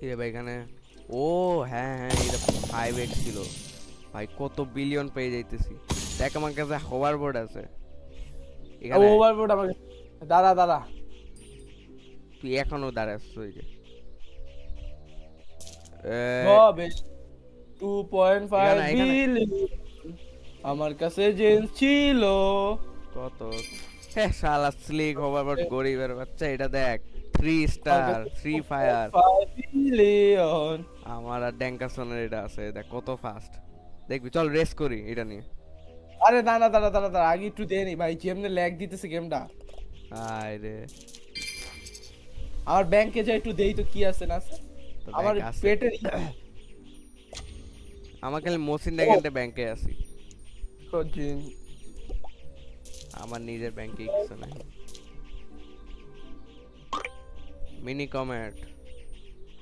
রে ভাই এখানে ও হ্যাঁ হ্যাঁ এটা 5x ছিল ভাই কত বিলিয়ন পেয়ে যাইতেছি দেখ আমার কাছে হোভারবোর্ড আছে এখানে ওভারবোর্ড আমার দাঁড়া দাঁড়া তুই এখনো দাঁড়াচ্ছিস ওই যে হবে 2.5 এখানে এখানে বিলিয়ন আমার কাছে জেন্স ছিল কত হ্যাঁ শালা স্লিক হোভারবোর্ড গরিবের বাচ্চা এটা দেখ 3 আমার স্টার কাছে 3 ফায়ার 2.5 বিলিয়ন আমার আর ড্যাঙ্কারসনের এটা আছে দেখ কত ফাস্ট দেখবি চল রেস করি এটা নিয়ে আরে দাঁড়া দাঁড়া দাঁড়া দাঁড়া আগে একটু দে নি ভাই যেমনে ল্যাগ দিতেছে গেমটা আয় রে আমার ব্যাংকে যাই একটু দেই তো কি আছে না আছে তো আমার ব্যাংক আছে পেটের আমার খালি মসিন ড্যাগেন্টে ব্যাংকে আছি কোচিং আমার নিজের ব্যাংকে কিছু নাই মিনি কমেট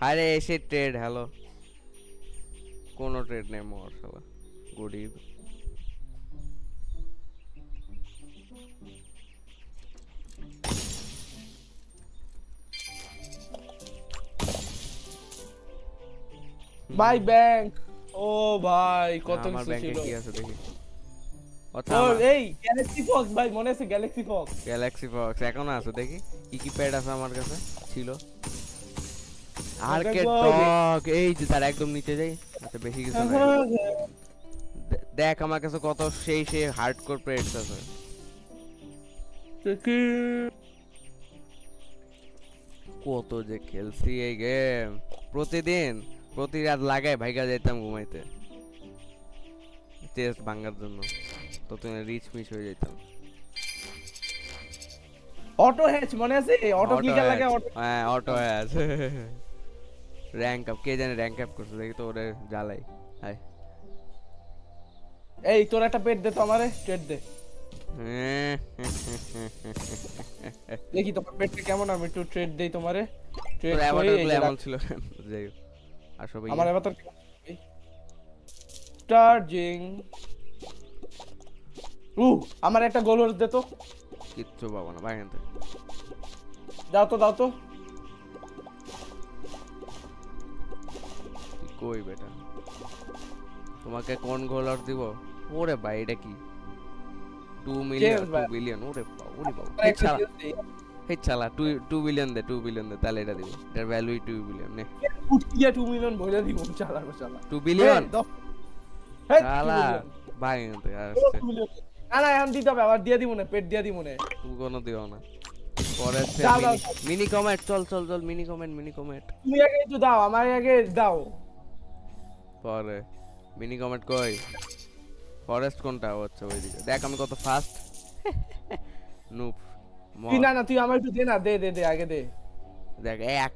আরে এসে ট্রেড হ্যালো কোনো ট্রেড নেই মোর শালা গুড ইভ মাই ব্যাংক ও ভাই কত আমার কিছু ব্যাংকে ছিল কি আছে দেখি ও এই গ্যালাক্সি ফক্স ভাই মনে আছে গ্যালাক্সি ফক্স গ্যালাক্সি ফক্স এখনো আছে দেখি কি কি প্যাড আছে আমার কাছে ছিল আর্কেড ডগ এই যে তার একদম নিচে যাই আচ্ছা বেশি কিছু নাই দেখ আমার কাছে কত সেই সেই হার্ডকোর প্যাডস আছে কত যে খেলছি এই গেম প্রতিদিন প্রতি রাত লাগাই ভাইগা যাইতাম ঘুমাইতে চেস্ট ভাঙার জন্য তো তুমি রিচ মিস হয়ে যাইতাম অটো হ্যাচ মনে আছে অটো ক্লিকার লাগে অটো হ্যাঁ অটো হ্যাচ র‍্যাঙ্ক আপ কে জানে র‍্যাঙ্ক আপ করছে দেখি তো ওরে জ্বালাই হাই এই তোর একটা পেট দে তো আমারে পেট দে দেখি তোমার পেটটা কেমন আমি একটু ট্রেড দেই তোমারে ট্রেড করে এমন ছিল যাই আসো ভাই আমার এবার তো চার্জিং আমার একটা গোল দে তো কিচ্ছু পাবো না ভাই এখান দাও তো কই বেটা তোমাকে কোন গোলার দিব ওরে ভাই এটা কি 2 মিলিয়ন 2 বিলিয়ন ওরে বাবা হে চালা 2 বিলিয়ন দে 2 বিলিয়ন দে তাহলে এটা দিব এর ভ্যালু 2 বিলিয়ন নে উঠিয়া 2 মিলিয়ন বইলা দিব চালা 2 বিলিয়ন হেই চালা ভাই এনতে আসছে না এখন দিতে হবে আবার দিয়া দিব না পেট দিয়া দিব না তুই কোনো দিও না পরে মিনি কমেন্ট চল মিনি কমেন্ট তুমি আগে একটু দাও আমার আগে দাও পরে মিনি কমেন্ট কই ফরেস্ট কোনটা হচ্ছে ওইদিকে দেখ আমি কত ফাস্ট নুপ তুই না তুই আমার একটু দে না দে আগে দে দেখ এক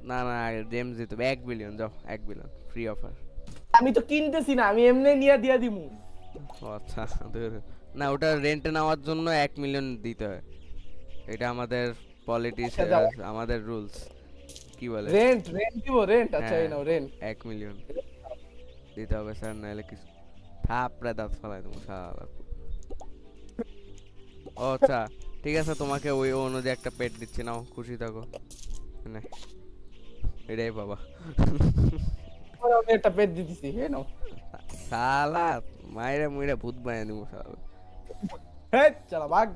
না জেমস দিতে 1 বিলিয়ন যাও 1 বিলিয়ন ফ্রি অফার আমি তো কিনতেছি না আমি এমনি নিয়ে দিয়া দিমু আচ্ছা না ওটা রেন্টে নেওয়ার জন্য 1 মিলিয়ন দিতে হয় এটা আমাদের পলিটিক্স আমাদের রুলস কি বলে রেন্ট দিব রেন্ট আচ্ছা এই নাও রেন্ট 1 মিলিয়ন দিতে হবে স্যার নাহলে কিছু থাপড়ে দাঁত ফেলাই দেবো শালা ও আচ্ছা ঠিক আছে তোমাকে ওই অনুযায়ী একটা পেট দিচ্ছি নাও খুশি থাকো না এটাই বাবা আমি একটা পেট দিতেছি এই নাও শালা মাইরে মুইরে ভূত বানিয়ে দেবো শালা হেই চলা ভাগ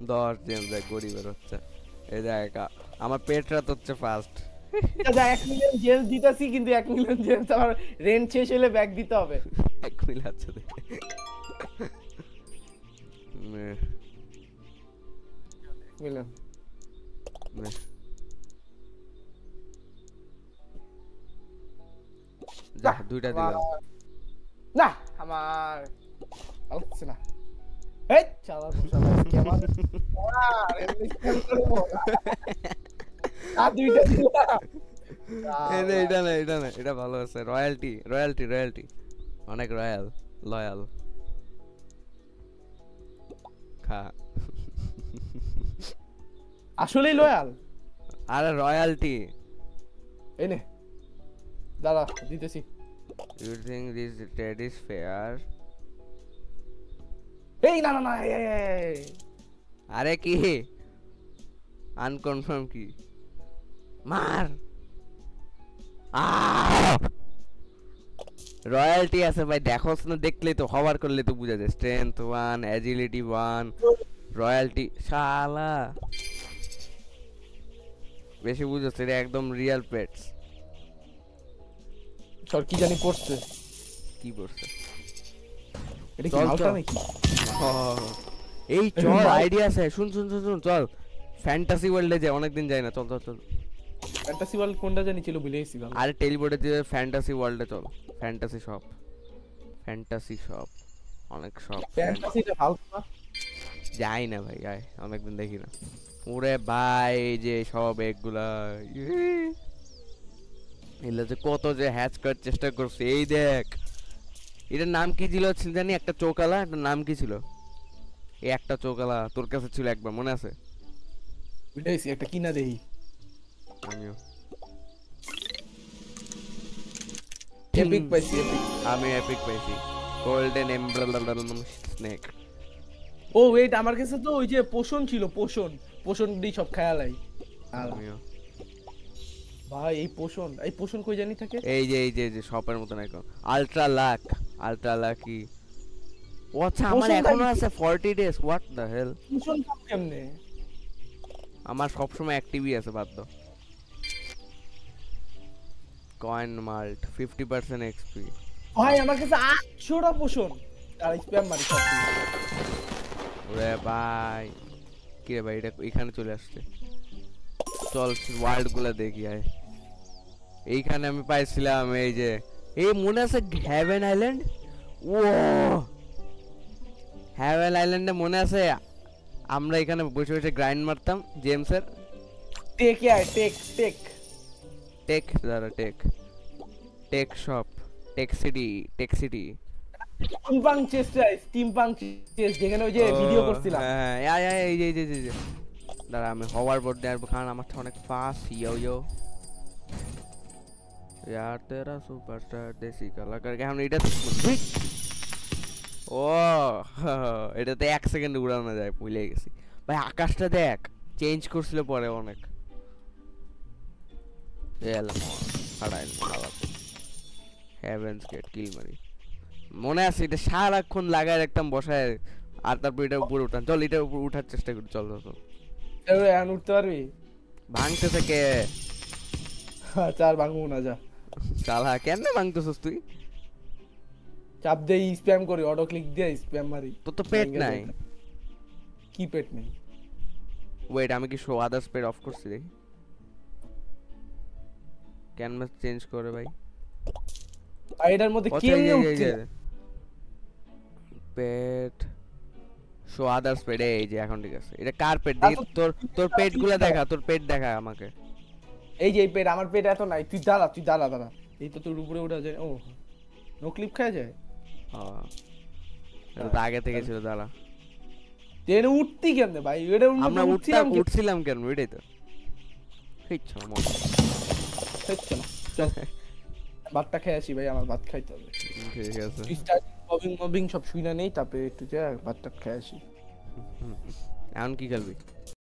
10 জেম দেখ গরিবের হচ্ছে এই দেখ আমার পেটটা তো হচ্ছে ফার্স্ট যা 1 মিলিয়ন জেল দিতেছি কিন্তু 1 মিলিয়ন জেল আমার রেন্ট শেষ হলে ব্যাক দিতে হবে 1 মিলিয়ন আছে মিলিয়ন যা দুইটা দিলাম না আমার আচ্ছা না এই চালা কেমন আর দুইটা দিলাম এটা না এটা ভালো আছে রয়্যালটি অনেক লয়াল খা আসলেই লয়াল আরে রয়্যালটি এনে দাদা দিতেছি You think this trade is fair? এই না এই আরে কি আনকনফার্ম কি মার রয়্যালটি আছে ভাই, দেখোস না? দেখলেই তো, হওয়ার করলে তো বুঝা যায়। Strength 1, agility 1, royalty. শালা বেশি বুঝছ, এটা একদম রিয়েল পেটস। সর কি জানি পড়ছে, কি পড়ছে? এটা কি চল, মালটা চল। নাকি? এই চল, আইডিয়া আছে। শুন শুন শুন শুন, চল ফ্যান্টাসি ওয়ার্ল্ডে যাই, অনেকদিন যাই না। চল চল চল। ফ্যান্টাসি ওয়ার্ল্ড কোনটা জানি ছিল, ভুলে গেছি ভালো। আরে টেলিপোর্টে দিয়ে ফ্যান্টাসি ওয়ার্ল্ডে চল। ফ্যান্টাসি শপ, ফ্যান্টাসি শপ, অনেক শপ। ফ্যান্টাসিটা ভালো না? যাই না ভাই, আয়, অনেকদিন দেখি না। ওরে ভাই, এই যে সব এগুলা এগুলা যে কত যে হ্যাচ করার চেষ্টা করছে। এই দেখ, এটার নাম কি ছিল জানি, একটা চৌকালা, এটার নাম কি ছিল? এই একটা চৌকালা তোর কাছে ছিল একবার, মনে আছে? ভুলে গেছি, একটা কিনা দেই। আমিও এপিক পাইছি, এপিক। আমি এপিক পাইছি, গোল্ডেন এমব্লেম স্নেক। ও ওয়েট, আমার কাছে তো ওই যে পোষণ ছিল, পোষণ দিয়ে সব খেয়ালাই। আমিও ভাই এই পোষণ কই জানি থাকে। এই যে শপের মতন এখন আলট্রা লাকি। ও আচ্ছা, আমার পোষণ এখনো থাকে? আছে 40 ডেজ। What the hell? পোষণ কাম কেমনে? আমার সব সময় অ্যাক্টিভই আছে, বাদ দাও। কয়েন মাল্ট 50% এক্সপি। ভাই আমার কাছে 800টা পোষণ, আর স্প্যাম মারি সব। ওরে ভাই, কি রে ভাই, এটা এখানে চলে আসছে। চল ওয়ার্ল্ড গুলা দেখি। আয়, এইখানে আমি পাইছিলাম এই যে, এই মনে আছে হ্যাভেন আইল্যান্ড? ও হ্যাভেন আইল্যান্ডে মনে আছে আমরা এখানে বসে বসে গ্রাইন্ড মারতাম জেমসের। টেক আয়, tech tech shop, tech city. Steampunk chest যেখানে ওই যে ভিডিও করছিলাম। হ্যাঁ, এই যে দাঁড়া, আমি হওয়ার বোর্ড দিয়ে আসবো, কারণ আমারটা অনেক ফাস্ট। ইয়ো यार तेरा सुपरस्टार देसी कलाकार এখন এটা ও এটাতে 1 সেকেন্ড উড়ানো যায়, ভুলে গেছি ভাই। আকাশটা দেখ, চেঞ্জ করছিল পরে অনেক। এলাম হারাইল মারাতে হেভেন্স গেট কিল মারি, মনে আছে? এটা সারাক্ষণ লাগায় রাখতাম বসায়, আর তারপর এটা উপরে উঠান। চল, এটা উপরে উঠার চেষ্টা করি। চল চল চল। এখন উঠতে পারবি? ভাঙতে থেকে চার ভাঙবো না, যা। চালা কেমনে ভাঙতেছস তুই? চাপ দেই, স্প্যাম করি, অটো ক্লিক দিয়ে স্প্যাম মারি। তোর তো পেট নাই। কি পেট নেই? ওয়েট, আমি কি শো আদার্স পেট অফ করছি? দেখি ক্যানভাস চেঞ্জ করে ভাই। আর এটার মধ্যে কেমনে উঠছে? পেট শো আদার্স পেট, এই যে এখন ঠিক আছে। এটা কার পেট? দেখি তোর পেটগুলো দেখা, তোর পেট দেখা আমাকে। এই যে এই পেট, আমার পেট এত নাই। তুই দাঁড়া। এই তো তোর উপরে উঠা যায়। ও নো ক্লিপ খাওয়া যায়? হ্যাঁ, এটা তো আগে থেকে ছিল। দাঁড়া, ট্রেনে উঠতি কেমনে ভাই? এটা আমরা উঠছিলাম কেন? এটাই তো ইচ্ছা মত। চল ভাতটা খেয়ে আসি ভাই, আমার ভাত খাইতে হবে। ঠিক আছে, মবিং সব শুই না নেই, তারপরে একটু যা ভাতটা খেয়ে আসি। এখন কি খেলবি?